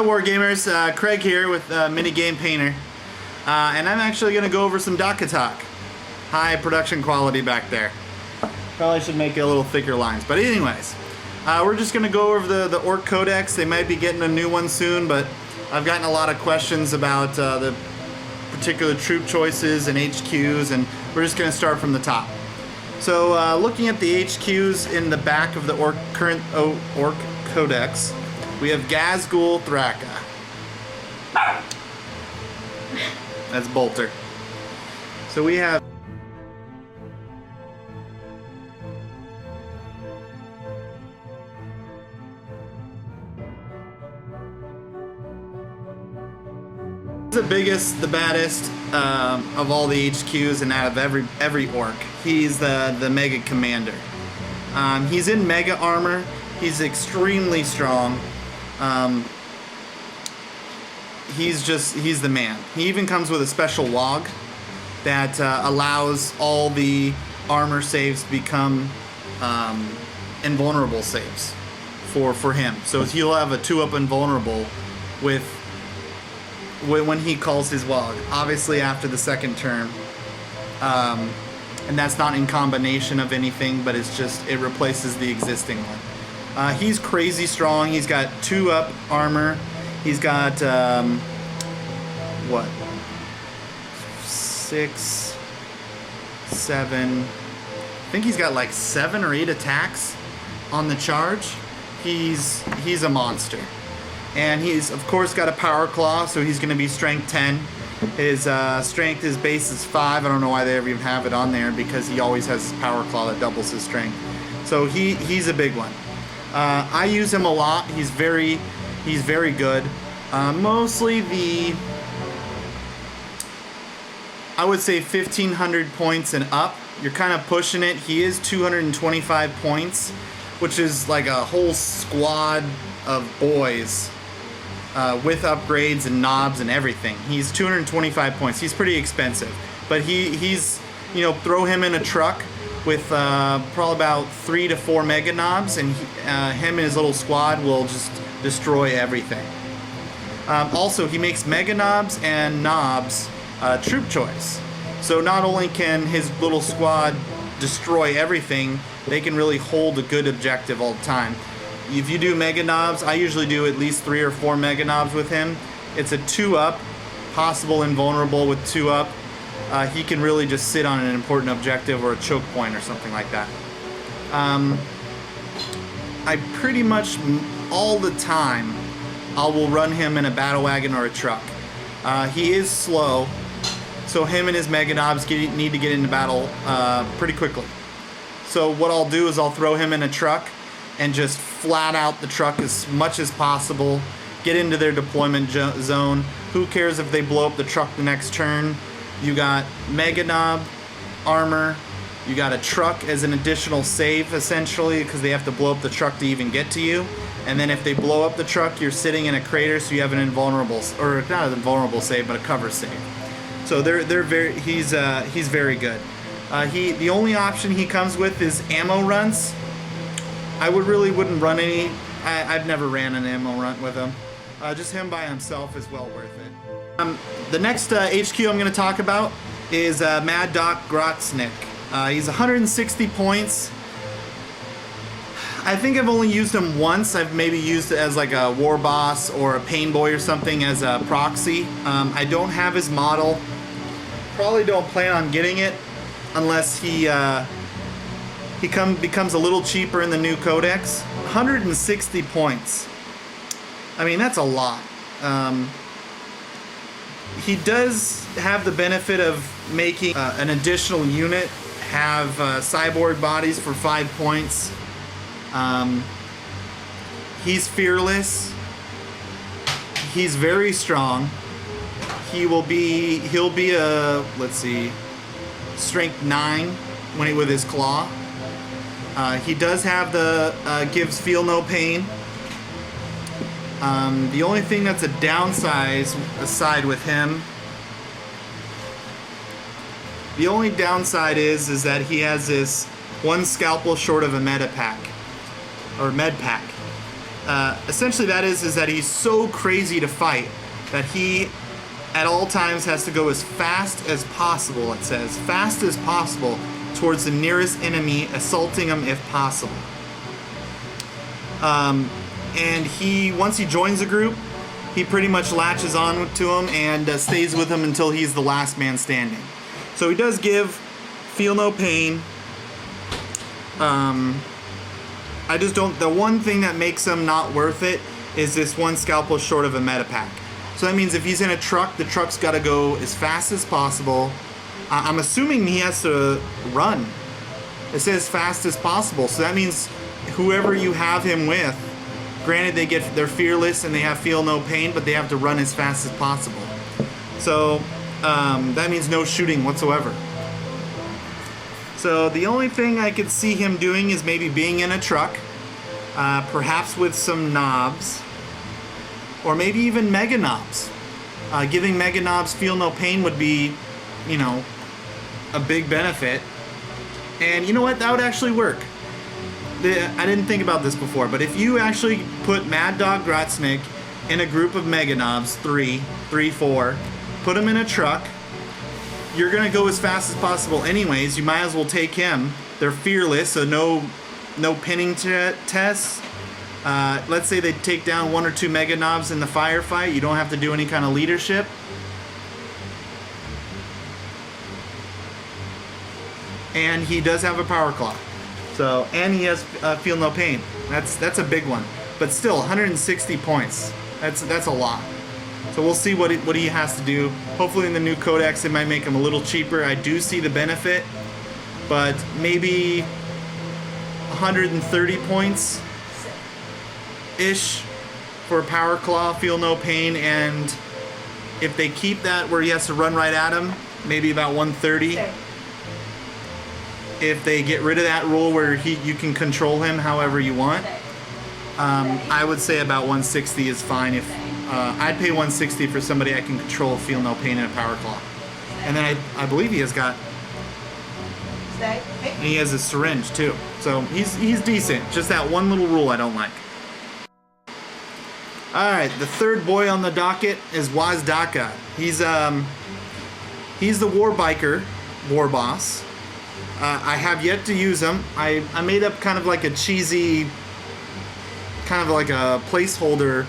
Wargamers, Craig here with MiniGamePainter, and I'm actually going to go over some Dakka Takk. High production quality back there. Probably should make it a little thicker lines, but anyways, we're just going to go over the Ork Codex. They might be getting a new one soon, but I've gotten a lot of questions about the particular troop choices and HQs, and we're just going to start from the top. So looking at the HQs in the back of the Ork Codex, we have Gazgul Thraka. That's Bolter. So we have the biggest, the baddest of all the HQs, and out of every Ork. He's the Mega Commander. He's in Mega Armor. He's extremely strong. He's the man. He even comes with a special log that allows all the armor saves to become invulnerable saves for him. So he'll have a 2-up invulnerable when he calls his log. Obviously after the second turn. And that's not in combination of anything, but it's just, it replaces the existing one. He's crazy strong. He's got 2-up armor. He's got, what? 6, 7. I think he's got like 7 or 8 attacks on the charge. He's a monster. And he's, of course, got a power claw, so he's going to be strength 10. His strength, his base is 5. I don't know why they ever even have it on there, because he always has his power claw that doubles his strength. So he's a big one. I use him a lot. He's very good. Mostly I would say 1,500 points and up. You're kind of pushing it. He is 225 points, which is like a whole squad of boys with upgrades and knobs and everything. He's 225 points. He's pretty expensive, but he's throw him in a truck with probably about 3 to 4 mega knobs, and him and his little squad will just destroy everything. Also, he makes mega knobs and knobs troop choice. So not only can his little squad destroy everything, they can really hold a good objective all the time. If you do mega knobs, I usually do at least 3 or 4 mega knobs with him. It's a 2-up, possible invulnerable with 2-up. He can really just sit on an important objective or a choke point or something like that. I pretty much all the time I will run him in a battle wagon or a truck. He is slow, so him and his mega knobs need to get into battle pretty quickly. So what I'll do is I'll throw him in a truck and just flat out the truck as much as possible, get into their deployment zone. Who cares if they blow up the truck the next turn? You got mega knob, armor, you got a truck as an additional save essentially, because they have to blow up the truck to even get to you. And then if they blow up the truck, you're sitting in a crater, so you have an invulnerable, or not an invulnerable save, but a cover save. So he's very good. The only option he comes with is ammo runs. I wouldn't run any. I've never ran an ammo run with him. Just him by himself is well worth it. The next HQ I'm going to talk about is Mad Doc Grotznik. He's 160 points. I think I've only used him once. I've maybe used it as like a war boss or a pain boy or something as a proxy. I don't have his model. Probably don't plan on getting it unless he becomes a little cheaper in the new codex. 160 points. I mean, that's a lot. He does have the benefit of making an additional unit have cyborg bodies for 5 points. He's fearless. He's very strong. He'll be a, let's see, strength 9 with his claw. He does have the gives feel no pain. The only thing that's a downside aside with him, the only downside is that he has this 1 scalpel short of a meta pack or med pack. essentially that is that he's so crazy to fight that he at all times has to go as fast as possible, it says, fast as possible towards the nearest enemy, assaulting them if possible. And once he joins the group, he pretty much latches on to him and stays with him until he's the last man standing. So he does give Feel No Pain. I just don't, the one thing that makes him not worth it is this one scalpel short of a meta pack. So that means if he's in a truck, the truck's got to go as fast as possible. I'm assuming he has to run. It says fast as possible, so that means whoever you have him with, granted they're fearless and they have Feel No Pain, but they have to run as fast as possible. So that means no shooting whatsoever. So the only thing I could see him doing is maybe being in a truck, perhaps with some knobs, or maybe even mega knobs. Giving mega knobs Feel No Pain would be, you know, a big benefit. And you know what? That would actually work. I didn't think about this before, but if you actually put Mad Dog Grotznick in a group of mega knobs, 4, put them in a truck, you're gonna go as fast as possible anyways. You might as well take him. They're fearless, so no pinning tests. Let's say they take down 1 or 2 mega knobs in the firefight. You don't have to do any kind of leadership. And he does have a power claw. So, and he has Feel No Pain. That's a big one. But still, 160 points. That's a lot. So we'll see what he has to do. Hopefully in the new codex it might make him a little cheaper. I do see the benefit, but maybe 130 points ish for Power Claw, Feel No Pain, and if they keep that where he has to run right at him, maybe about 130. If they get rid of that rule where you can control him however you want, I would say about 160 is fine. If I'd pay 160 for somebody I can control, Feel No Pain, and a Power Claw. And then I believe he has got, and he has a syringe too. So he's decent. Just that one little rule I don't like. All right, the third boy on the docket is Dakka. He's the war biker, war boss. I have yet to use him. I made up kind of like a cheesy, kind of like a placeholder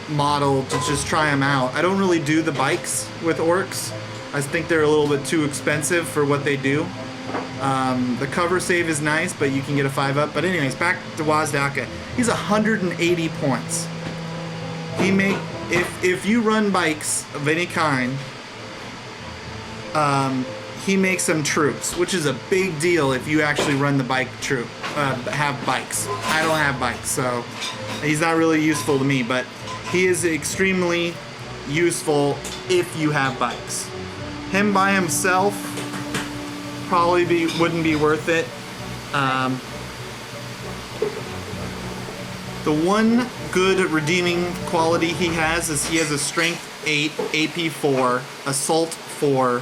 model to just try them out. I don't really do the bikes with orcs. I think they're a little bit too expensive for what they do. The cover save is nice, but you can get a 5-up. But anyways, back to Dakka. He's 180 points. If you run bikes of any kind, he makes them troops, which is a big deal if you actually run the bike troop, have bikes. I don't have bikes, so he's not really useful to me, but he is extremely useful if you have bikes. Him by himself probably wouldn't be worth it. The one good redeeming quality he has is he has a Strength 8, AP 4, Assault 4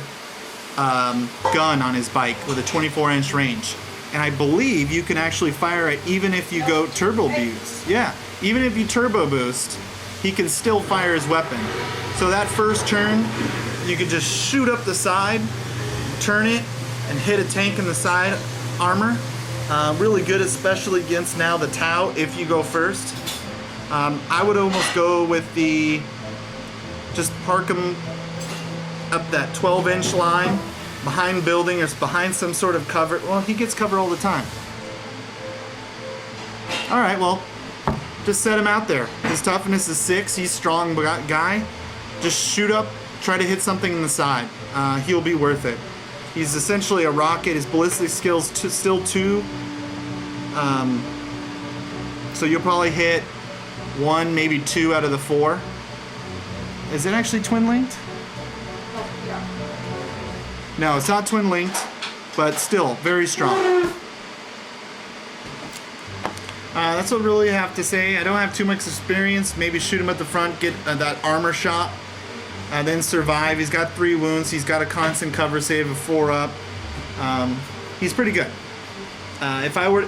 gun on his bike with a 24-inch range. And I believe you can actually fire it even if you go turbo boost. Yeah, even if you turbo boost, he can still fire his weapon. So that first turn, you can just shoot up the side, turn it, and hit a tank in the side armor. Really good, especially against now the Tau if you go first. I would almost go with just park him up that 12-inch line behind building or behind some sort of cover. Well, he gets cover all the time. All right, well, just set him out there. His toughness is 6. He's a strong guy. Just shoot up, try to hit something in the side. He'll be worth it. He's essentially a rocket. His ballistic skills still 2. So you'll probably hit 1, maybe 2 out of the 4. Is it actually twin linked? No, it's not twin linked, but still very strong. That's what really I have to say. I don't have too much experience. Maybe shoot him at the front, get that armor shot, then survive. He's got 3 wounds. He's got a constant cover save of 4 up. He's pretty good. If I would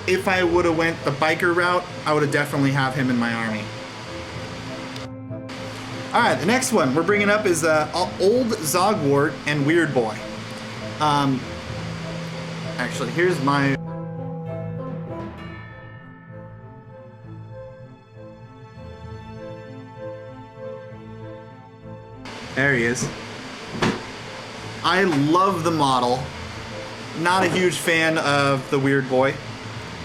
have went the biker route, I would have definitely have him in my army. All right, the next one we're bringing up is Old Zogwart and Weird Boy. Actually, here's my. There he is. I love the model. Not a huge fan of the Weird Boy.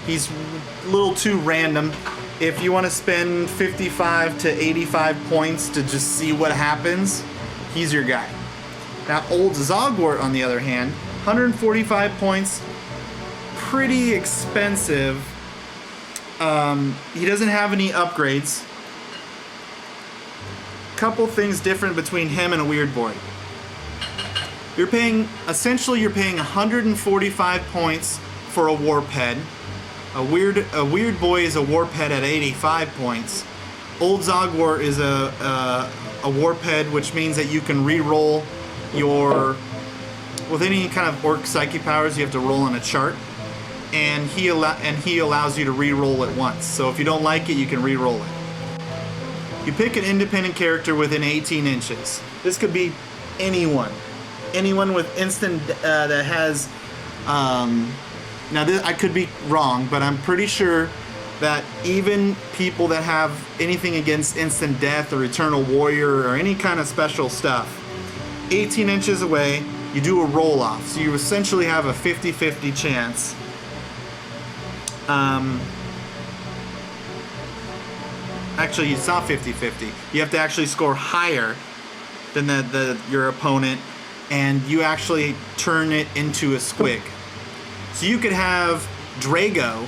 He's a little too random. If you want to spend 55 to 85 points to just see what happens, he's your guy. Now, Old Zogwart, on the other hand, 145 points, pretty expensive. He doesn't have any upgrades. Couple things different between him and a Weird Boy. You're paying 145 points for a warp head. A weird boy is a warp head at 85 points. Old Zogwart is a warp head, which means that you can re-roll your, with any kind of orc psychic powers, you have to roll on a chart, and he allows you to re-roll it once. So if you don't like it, you can re-roll it. You pick an independent character within 18 inches. This could be anyone with instant that has. Now, I could be wrong, but I'm pretty sure that even people that have anything against instant death or eternal warrior or any kind of special stuff, 18 inches away, you do a roll off. So you essentially have a 50-50 chance. Actually, it's not 50-50. You have to actually score higher than your opponent, and you actually turn it into a squig. So you could have Drago,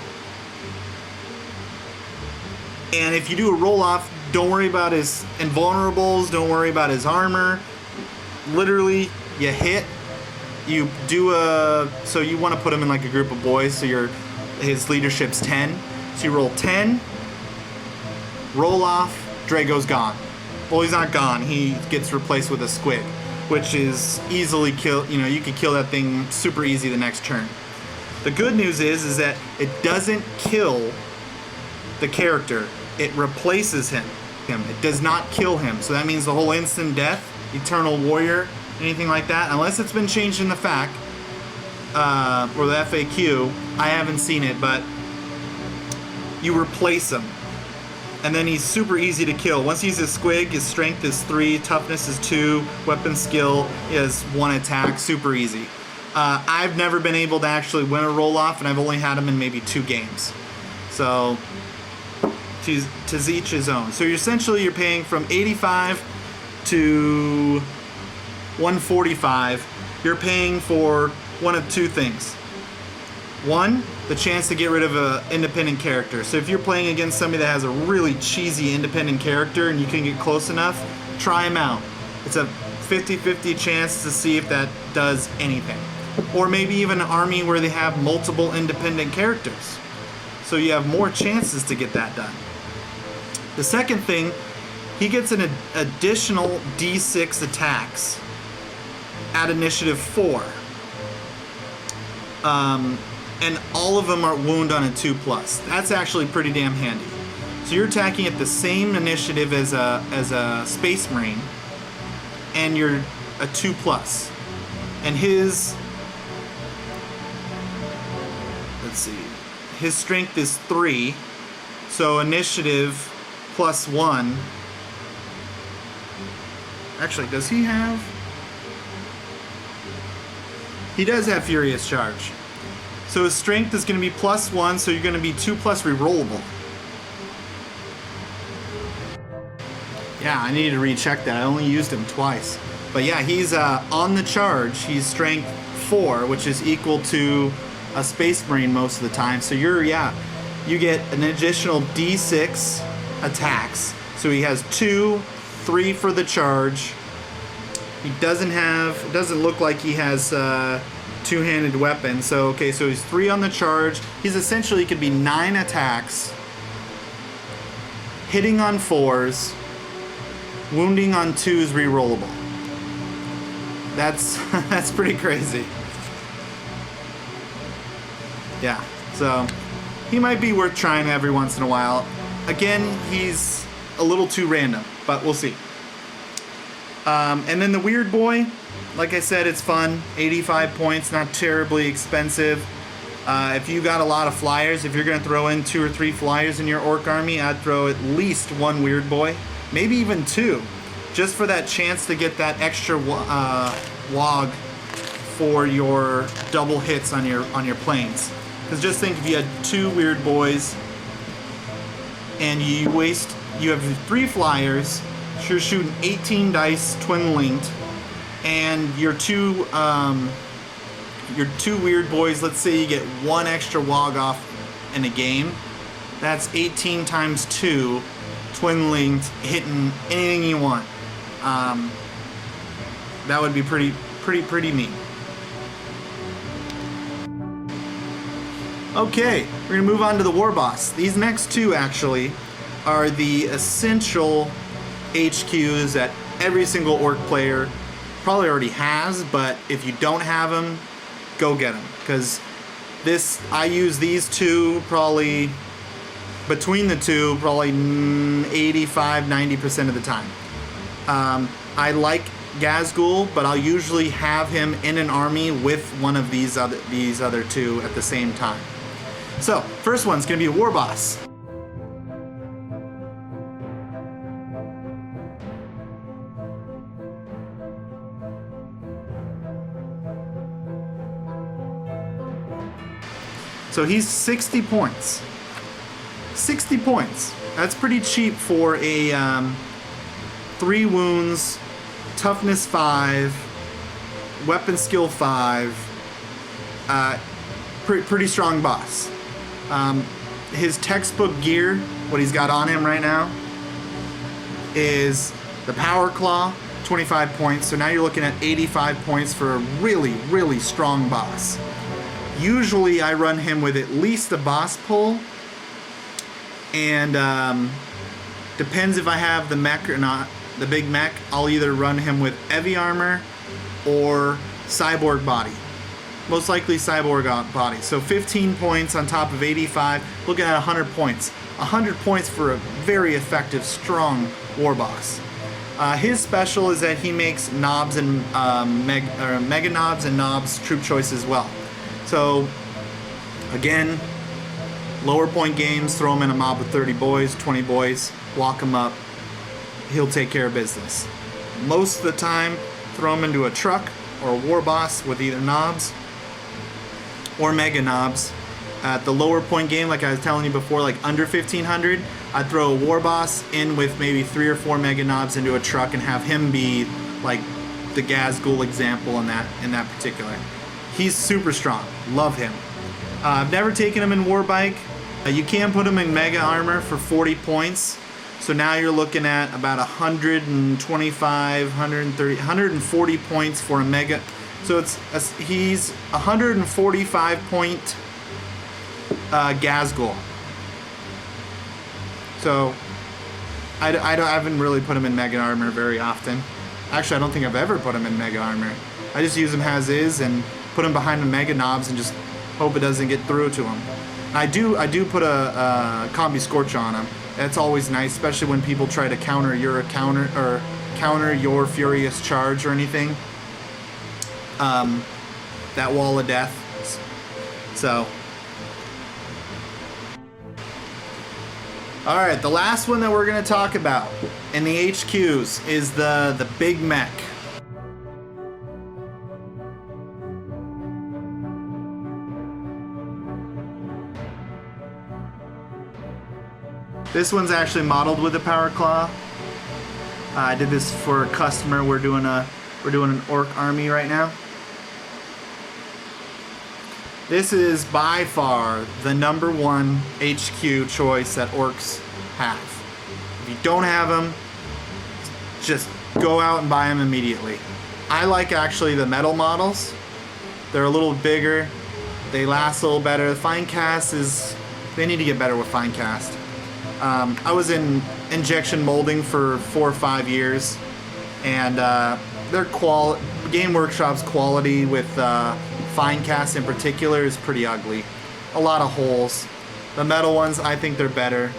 and if you do a roll-off, don't worry about his invulnerables, don't worry about his armor. Literally, you hit, you do so you want to put him in like a group of boys, so his leadership's 10. So you roll 10, roll off, Drago's gone. Well, he's not gone, he gets replaced with a squig, which is easily kill. You know, you could kill that thing super easy the next turn. The good news is that it doesn't kill the character. It replaces him. It does not kill him. So that means the whole instant death, eternal warrior, anything like that, unless it's been changed in the FAQ or the FAQ, I haven't seen it, but you replace him. And then he's super easy to kill. Once he's a squig, his strength is 3, toughness is 2, weapon skill is 1 attack, super easy. I've never been able to actually win a roll-off, and I've only had him in maybe 2 games. So, to each his own. So you're paying from 85 to 145. You're paying for one of 2 things. One, the chance to get rid of an independent character. So if you're playing against somebody that has a really cheesy independent character and you can get close enough, try him out. It's a 50-50 chance to see if that does anything. Or maybe even an army where they have multiple independent characters. So you have more chances to get that done. The second thing, he gets an additional D6 attacks at initiative 4. And all of them are wound on a 2+. That's actually pretty damn handy. So you're attacking at the same initiative as a Space Marine, and you're a 2+. And his, let's see, his strength is 3, so initiative +1. Actually, does he have? He does have Furious Charge. So his strength is going to be +1, so you're going to be 2+ rerollable. Yeah, I needed to recheck that. I only used him twice. But yeah, he's on the charge. He's strength 4, which is equal to a Space Marine most of the time. So you get an additional D6 attacks. So he has 2, 3 for the charge. He doesn't look like he has two-handed weapon. So okay, so he's 3 on the charge. He's essentially could be 9 attacks, hitting on 4s, wounding on 2s, rerollable. That's pretty crazy. Yeah, So he might be worth trying every once in a while. Again, he's a little too random, but we'll see. And then the Weird Boy, like I said, it's fun. 85 points, not terribly expensive. If you got a lot of flyers, if you're going to throw in 2 or 3 flyers in your Ork army, I'd throw at least 1 Weird Boy, maybe even 2, just for that chance to get that extra wog for your double hits on your planes. Because just think, if you had 2 Weird Boys and you have 3 flyers, so you're shooting 18 dice twin linked, and your 2 Weird Boys, let's say you get 1 extra wog off in a game, that's 18 times 2 twin linked, hitting anything you want. That would be pretty neat. Okay, we're gonna move on to the War Boss. These next 2 actually are the essential HQs that every single Ork player probably already has, but if you don't have them, go get them, because I use these 2 probably, between the 2, probably 85-90% of the time. I like Gazgul, but I'll usually have him in an army with one of these other 2 at the same time. So, first one's going to be a War Boss. So he's 60 points. 60 points. That's pretty cheap for a 3 wounds, toughness 5, weapon skill 5, pretty strong boss. His textbook gear, what he's got on him right now, is the Power Claw, 25 points. So now you're looking at 85 points for a really, really strong boss. Usually I run him with at least a boss pull, and depends if I have the mech or not. The big mech, I'll either run him with heavy armor or cyborg body. Most likely cyborg body. So 15 points on top of 85, looking at 100 points. 100 points for a very effective, strong war boss. His special is that he makes knobs and mega knobs and knobs troop choice as well. So again, lower point games, throw him in a mob with 30 boys, 20 boys, walk him up. He'll take care of business. Most of the time, throw him into a truck or a war boss with either knobs or mega knobs. At the lower point game, like I was telling you before, like under 1500, I'd throw a war boss in with maybe 3 or 4 mega knobs into a truck and have him be like the Gazgul example in that particular. He's super strong. Love him. I've never taken him in Warbike. You can put him in mega armor for 40 points. So now you're looking at about 125, 130, 140 points for a mega. So he's 145 point Gazgul. So I haven't really put him in mega armor very often. Actually, I don't think I've ever put him in mega armor. I just use him as is and put him behind the mega knobs and just hope it doesn't get through to him. I do put a combi scorch on him. That's always nice, especially when people try to counter your furious charge or anything. That wall of death. So, all right, the last one that we're going to talk about in the HQs is the big mech. This one's actually modeled with a Power Claw. I did this for a customer. We're doing an Ork army right now. This is by far the #1 HQ choice that Orks have. If you don't have them, just go out and buy them immediately. I like actually the metal models. They're a little bigger. They last a little better. Fine cast they need to get better with fine cast. I was in injection molding for 4 or 5 years, and their Game Workshop's quality with fine cast in particular is pretty ugly. a lot of holes. The metal ones, I think they're better.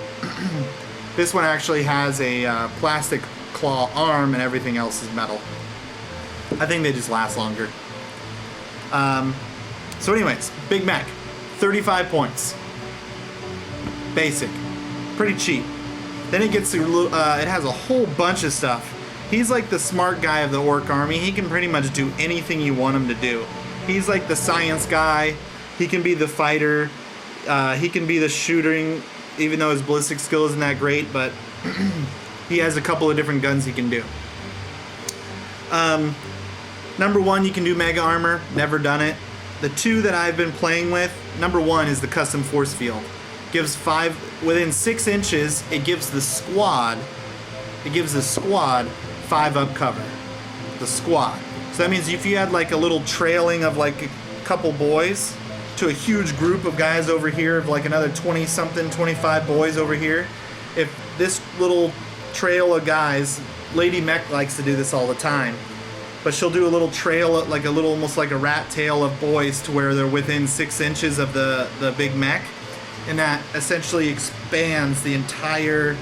This one actually has a plastic claw arm and everything else is metal. I think they just last longer. So anyways, Big Mech, 35 points. Basic. Pretty cheap. Then it gets to, it has a whole bunch of stuff. He's like the smart guy of the Ork army. He can pretty much do anything you want him to do. He's like the science guy. He can be the fighter. He can be the shooting, even though his ballistic skill isn't that great, but he has a couple of different guns he can do. Number one, you can do mega armor. Never done it. The two that I've been playing with, number one is the custom force field. Gives 5 within 6 inches. It gives the squad. It gives the squad 5 up cover. The squad. So that means if you had like a little trailing of like a couple boys to a huge group of guys over here, of like another 20 something, 25 boys over here. If this little trail of guys, Lady Mech likes to do this all the time. But she'll do a little trail, like a little, almost like a rat tail of boys to where they're within 6 inches of the Big Mech. And that essentially expands the entire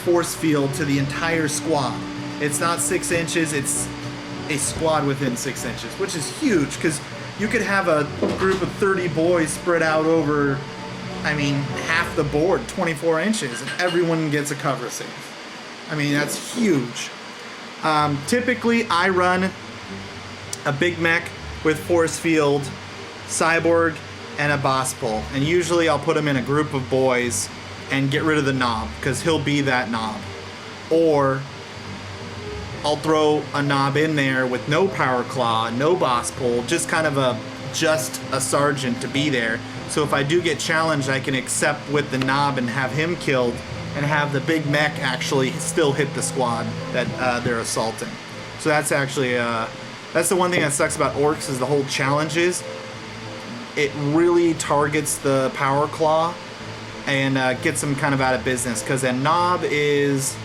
force field to the entire squad. It's not 6 inches, it's a squad within 6 inches, which is huge because you could have a group of 30 boys spread out over, I mean, half the board, 24 inches, and everyone gets a cover save. I mean, that's huge. Typically, I run a Big Mech with force field, cyborg, and a boss pull. And usually I'll put him in a group of boys and get rid of the knob, because he'll be that knob. Or I'll throw a knob in there with no power claw, no boss pull, just kind of just a sergeant to be there. So if I do get challenged, I can accept with the knob and have him killed, and have the Big Mech actually still hit the squad that they're assaulting. So that's actually, that's the one thing that sucks about Orks, is the whole challenges. It really targets the power claw and gets them kind of out of business, because a knob is,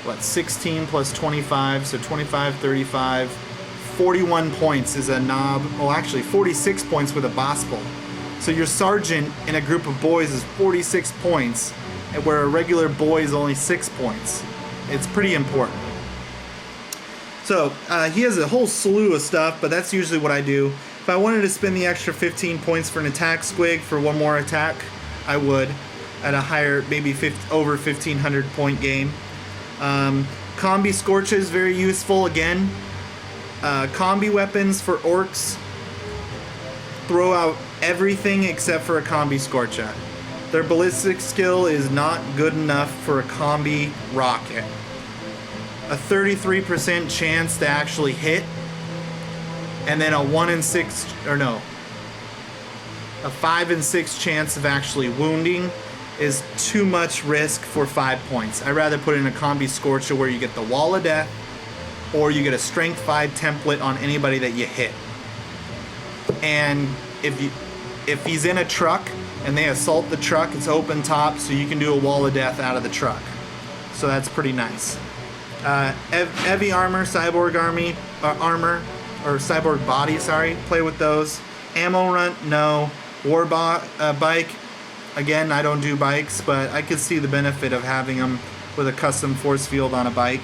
what, 16 plus 25, so 25, 35, 41 points is a knob. Well, actually 46 points with a boss pull. So your sergeant in a group of boys is 46 points, where a regular boy is only 6 points. It's pretty important. So he has a whole slew of stuff, but that's usually what I do. If I wanted to spend the extra 15 points for an attack squig for one more attack, I would, at a higher, maybe over 1,500 point game. Combi Scorch is very useful. Again, combi weapons for Orks throw out everything except for a combi Scorcha. Their ballistic skill is not good enough for a combi rocket. A 33% chance to actually hit, and then a 1 in 6, or no, a 5 in 6 chance of actually wounding is too much risk for 5 points. I'd rather put in a combi Scorcher where you get the wall of death, or you get a strength 5 template on anybody that you hit. And if he's in a truck and they assault the truck, it's open top, so you can do a wall of death out of the truck. So that's pretty nice. Heavy armor, cyborg armor, or cyborg body, sorry, play with those. Ammo runt, no. Bike, again, I don't do bikes, but I could see the benefit of having them with a custom force field on a bike.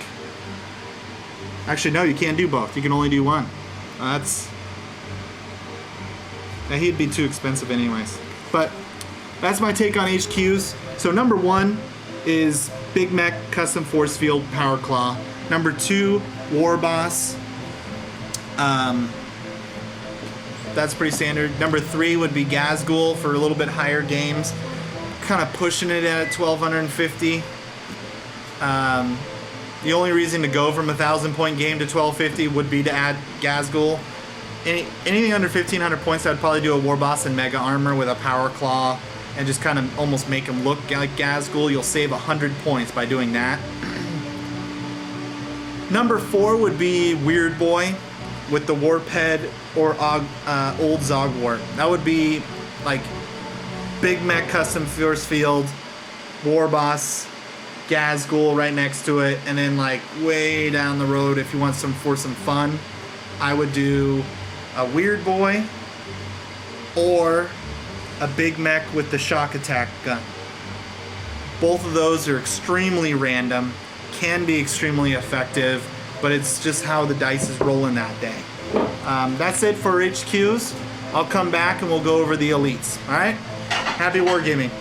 Actually, no, you can't do both. You can only do one. He'd be too expensive anyways. But that's my take on HQs. So number one is Big Mech custom force field power claw. Number 2, War Boss. That's pretty standard. Number 3 would be Gazgul for a little bit higher games. Kind of pushing it at 1,250. The only reason to go from a 1,000 point game to 1,250 would be to add Gazgul. Anything under 1,500 points, I'd probably do a War Boss and Mega Armor with a Power Claw and just kind of almost make him look like Gazgul. You'll save 100 points by doing that. Number 4 would be Weird Boy with the Warp Head or Old Zogwart. That would be like Big Mech custom force field, War Boss, Gazgul right next to it, and then like way down the road, if you want some fun, I would do a Weird Boy or a big mech with the shock attack gun. Both of those are extremely random, can be extremely effective, but it's just how the dice is rolling that day. That's it for HQs. I'll come back and we'll go over the elites. All right? Happy wargaming.